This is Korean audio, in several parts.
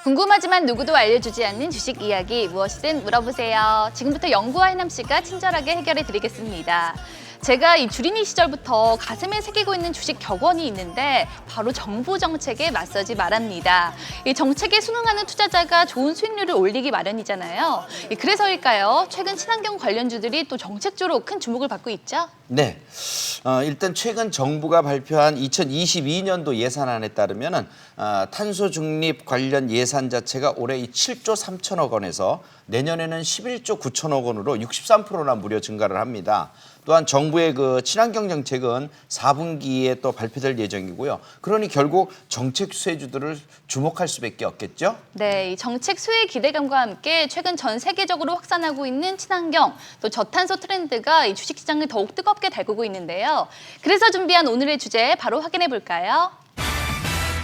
궁금하지만 누구도 알려주지 않는 주식 이야기 무엇이든 물어보세요. 지금부터 영구와 해남 씨가 친절하게 해결해 드리겠습니다. 제가 이 주린이 시절부터 가슴에 새기고 있는 주식 격언이 있는데 바로 정부 정책에 맞서지 말합니다. 이 정책에 순응하는 투자자가 좋은 수익률을 올리기 마련이잖아요. 그래서일까요? 최근 친환경 관련주들이 또 정책주로 큰 주목을 받고 있죠? 네. 일단 최근 정부가 발표한 2022년도 예산안에 따르면은 탄소 중립 관련 예산 자체가 올해 7조 3천억 원에서 내년에는 11조 9천억 원으로 63%나 무려 증가를 합니다. 또한 정부의 그 친환경 정책은 4분기에 또 발표될 예정이고요. 그러니 결국 정책 수혜주들을 주목할 수밖에 없겠죠? 네, 이 정책 수혜 기대감과 함께 최근 전 세계적으로 확산하고 있는 친환경, 또 저탄소 트렌드가 이 주식시장을 더욱 뜨겁게 달구고 있는데요. 그래서 준비한 오늘의 주제 바로 확인해 볼까요?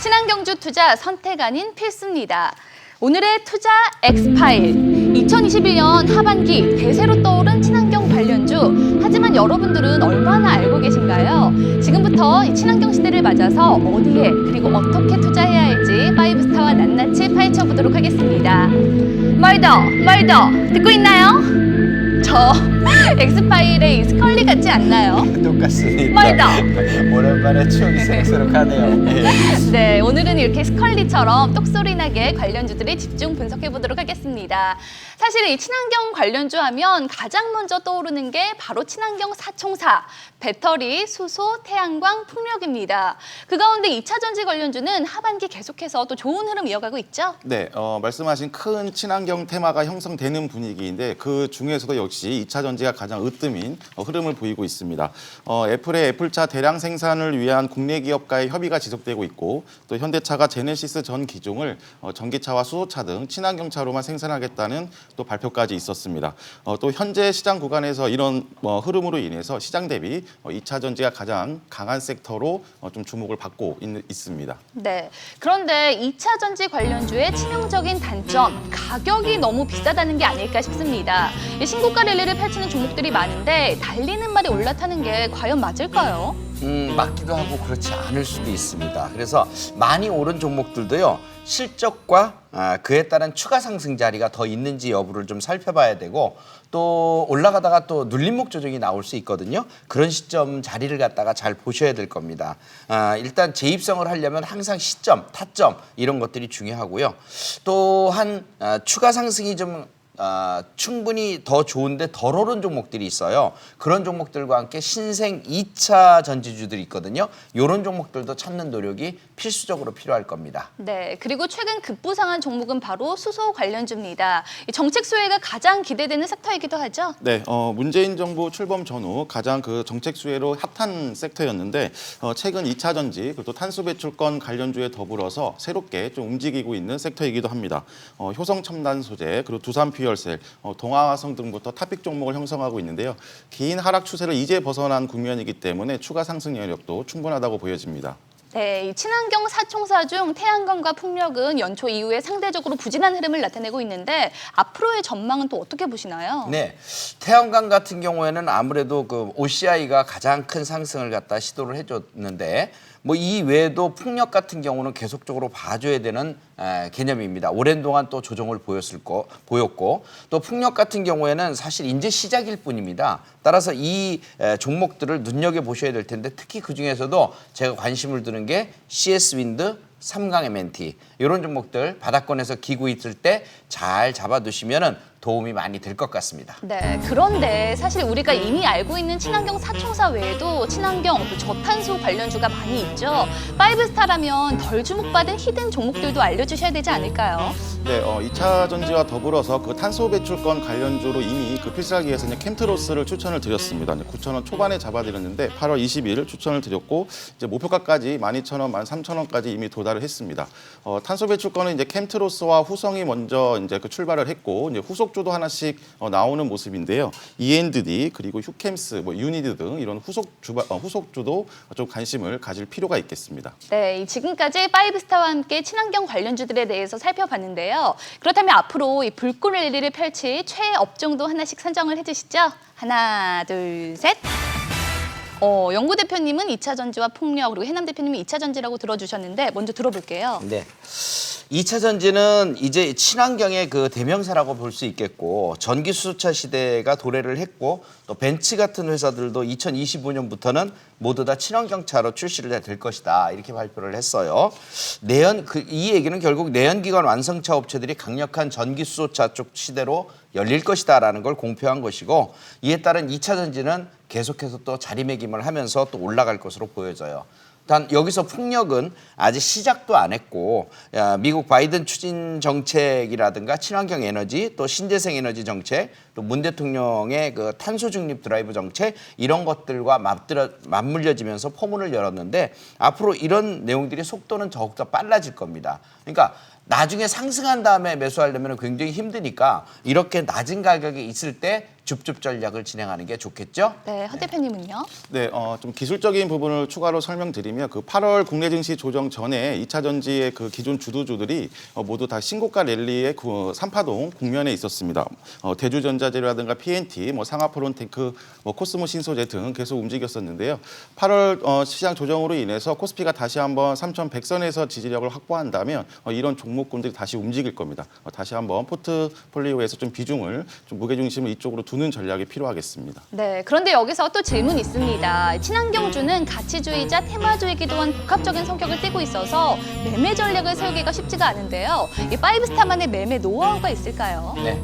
친환경주 투자 선택 아닌 필수입니다. 오늘의 투자 엑스파일. 2021년 하반기 대세로 떠오른 친환경 관련주. 하지만 여러분들은 얼마나 알고 계신가요? 지금부터 이 친환경 시대를 맞아서 어디에 그리고 어떻게 투자해야 할지 파이브스타와 낱낱이 파헤쳐 보도록 하겠습니다. 멀더 듣고 있나요? 저 엑스파일의 이 스컬리 같지 않나요? 똑같습니다. 오랜만에 추억이 새록새록하네요. 네, 오늘은 이렇게 스컬리처럼 똑소리 나게 관련주들을 집중 분석해 보도록 하겠습니다. 사실 이 친환경 관련주 하면 가장 먼저 떠오르는 게 바로 친환경 사총사, 배터리, 수소, 태양광, 풍력입니다. 그 가운데 2차 전지 관련주는 하반기 계속해서 또 좋은 흐름 이어가고 있죠? 네, 말씀하신 큰 친환경 테마가 형성되는 분위기인데 그 중에서도 역시 2차 전지가 가장 으뜸인 흐름을 보이고 있습니다. 애플의 애플차 대량 생산을 위한 국내 기업과의 협의가 지속되고 있고 또 현대차가 제네시스 전 기종을 전기차와 수소차 등 친환경차로만 생산하겠다는 또 발표까지 있었습니다. 또 현재 시장 구간에서 이런 흐름으로 인해서 시장 대비 2차 전지가 가장 강한 섹터로 좀 주목을 받고 있습니다. 네, 그런데 2차 전지 관련주의 치명적인 단점, 가격이 너무 비싸다는 게 아닐까 싶습니다. 신고가 랠리를 펼치는 종목들이 많은데 달리는 말에 올라타는 게 과연 맞을까요? 맞기도 하고 그렇지 않을 수도 있습니다. 그래서 많이 오른 종목들도요. 실적과 그에 따른 추가 상승 자리가 더 있는지 여부를 좀 살펴봐야 되고 또 올라가다가 또 눌림목 조정이 나올 수 있거든요. 그런 시점 자리를 갖다가 잘 보셔야 될 겁니다. 일단 재입성을 하려면 항상 시점, 타점 이런 것들이 중요하고요. 또한 추가 상승이 좀 충분히 더 좋은데 덜 오른 종목들이 있어요. 그런 종목들과 함께 신생 2차 전지주들이 있거든요. 이런 종목들도 찾는 노력이 필수적으로 필요할 겁니다. 네, 그리고 최근 급부상한 종목은 바로 수소 관련주입니다. 이 정책 수혜가 가장 기대되는 섹터이기도 하죠? 네, 문재인 정부 출범 전후 가장 그 정책 수혜로 핫한 섹터였는데 최근 2차 전지 그리고 또 탄소 배출권 관련주에 더불어서 새롭게 좀 움직이고 있는 섹터이기도 합니다. 효성 첨단 소재 그리고 두산 퓨얼셀, 동아화성 등부터 탑픽 종목을 형성하고 있는데요. 긴 하락 추세를 이제 벗어난 국면이기 때문에 추가 상승 여력도 충분하다고 보여집니다. 네, 이 친환경 사총사 중 태양광과 풍력은 연초 이후에 상대적으로 부진한 흐름을 나타내고 있는데 앞으로의 전망은 또 어떻게 보시나요? 네, 태양광 같은 경우에는 아무래도 그 OCI가 가장 큰 상승을 갖다 시도를 해줬는데 뭐 이 외에도 풍력 같은 경우는 계속적으로 봐줘야 되는 개념입니다. 오랜 동안 또 조정을 보였고 또 풍력 같은 경우에는 사실 이제 시작일 뿐입니다. 따라서 이 종목들을 눈여겨보셔야 될 텐데 특히 그중에서도 제가 관심을 두는 게 CS-윈드, 삼강 M&T 이런 종목들 바닥권에서 기고 있을 때 잘 잡아두시면은 도움이 많이 될 것 같습니다. 네, 그런데 사실 우리가 이미 알고 있는 친환경 사총사 외에도 친환경, 또 저탄소 관련주가 많이 있죠. 파이브스타라면 덜 주목받은 히든 종목들도 알려주셔야 되지 않을까요? 네, 2차 전지와 더불어서 그 탄소 배출권 관련주로 이미 그 필살기에서 캠트로스를 추천을 드렸습니다. 9,000원 초반에 잡아드렸는데 8월 20일 추천을 드렸고 이제 목표가까지 12,000원, 13,000원까지 이미 도달을 했습니다. 탄소 배출권은 이제 캠트로스와 후성이 먼저 이제 그 출발을 했고 이제 후속주도 하나씩 나오는 모습인데요. E&D 그리고 휴캠스, 유니드 등 이런 후속주도 좀 관심을 가질 필요가 있겠습니다. 네, 지금까지 파이브스타와 함께 친환경 관련주들에 대해서 살펴봤는데요. 그렇다면 앞으로 이 불꽃 랠리를 펼칠 최애 업종도 하나씩 선정을 해주시죠. 하나, 둘, 셋. 영구 대표님은 2차 전지와 풍력, 그리고 해남 대표님은 2차 전지라고 들어주셨는데 먼저 들어볼게요. 네. 2차 전지는 이제 친환경의 그 대명사라고 볼 수 있겠고 전기 수소차 시대가 도래를 했고 또 벤츠 같은 회사들도 2025년부터는 모두 다 친환경차로 출시를 될 것이다 이렇게 발표를 했어요. 이 얘기는 결국 내연기관 완성차 업체들이 강력한 전기 수소차 쪽 시대로 열릴 것이다라는 걸 공표한 것이고 이에 따른 2차 전지는 계속해서 또 자리매김을 하면서 또 올라갈 것으로 보여져요. 단 여기서 폭력은 아직 시작도 안 했고 미국 바이든 추진 정책이라든가 친환경 에너지 또 신재생 에너지 정책 또 문 대통령의 그 탄소 중립 드라이브 정책 이런 것들과 맞물려지면서 포문을 열었는데 앞으로 이런 내용들이 속도는 더욱더 빨라질 겁니다. 그러니까 나중에 상승한 다음에 매수하려면 굉장히 힘드니까 이렇게 낮은 가격에 있을 때 줍줍 전략을 진행하는 게 좋겠죠? 네, 허 대표님은요? 네, 좀 기술적인 부분을 추가로 설명드리면 그 8월 국내 증시 조정 전에 2차 전지의 그 기존 주도주들이 모두 다 신고가 랠리의 그 3파동 국면에 있었습니다. 대주전자재료라든가 PNT, 상하프론테크, 코스모 신소재 등 계속 움직였었는데요. 8월 시장 조정으로 인해서 코스피가 다시 한번 3,100선에서 지지력을 확보한다면 이런 종목군들이 다시 움직일 겁니다. 다시 한번 포트폴리오에서 좀 비중을 좀 무게중심을 이쪽으로 두는 전략이 필요하겠습니다. 네, 그런데 여기서 또 질문이 있습니다. 친환경주는 가치주의자 테마주이기도 한 복합적인 성격을 띠고 있어서 매매 전략을 세우기가 쉽지가 않은데요. 이 파이브스타만의 매매 노하우가 있을까요? 네.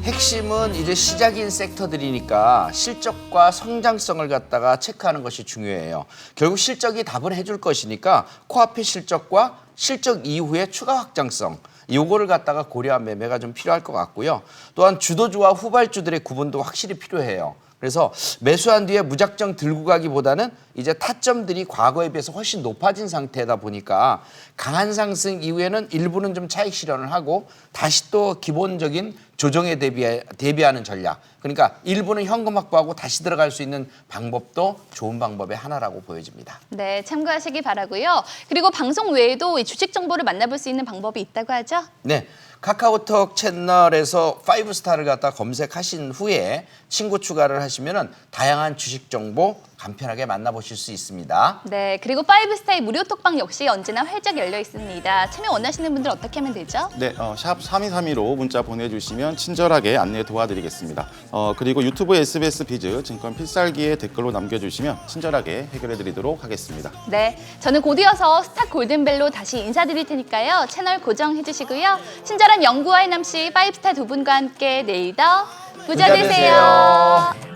핵심은 이제 시작인 섹터들이니까 실적과 성장성을 갖다가 체크하는 것이 중요해요. 결국 실적이 답을 해줄 것이니까 코앞의 실적과 실적 이후의 추가 확장성 요거를 갖다가 고려한 매매가 좀 필요할 것 같고요. 또한 주도주와 후발주들의 구분도 확실히 필요해요. 그래서 매수한 뒤에 무작정 들고 가기보다는 이제 타점들이 과거에 비해서 훨씬 높아진 상태다 보니까 강한 상승 이후에는 일부는 좀 차익 실현을 하고 다시 또 기본적인 조정에 대비하는 전략. 그러니까 일부는 현금 확보하고 다시 들어갈 수 있는 방법도 좋은 방법의 하나라고 보여집니다. 네, 참고하시기 바라고요. 그리고 방송 외에도 이 주식 정보를 만나볼 수 있는 방법이 있다고 하죠? 네. 카카오톡 채널에서 5스타를 갖다 검색하신 후에 친구 추가를 하시면은 다양한 주식 정보 간편하게 만나보실 수 있습니다. 네, 그리고 파이브스타의 무료 톡방 역시 언제나 활짝 열려 있습니다. 참여 원하시는 분들 어떻게 하면 되죠? 네, 샵 3232로 문자 보내주시면 친절하게 안내 도와드리겠습니다. 그리고 유튜브 SBS 비즈 증권 필살기에 댓글로 남겨주시면 친절하게 해결해드리도록 하겠습니다. 네, 저는 곧 이어서 스타 골든벨로 다시 인사드릴 테니까요. 채널 고정해주시고요. 친절한 연구와의 남씨 파이브스타 두 분과 함께 내일 더 부자 되세요.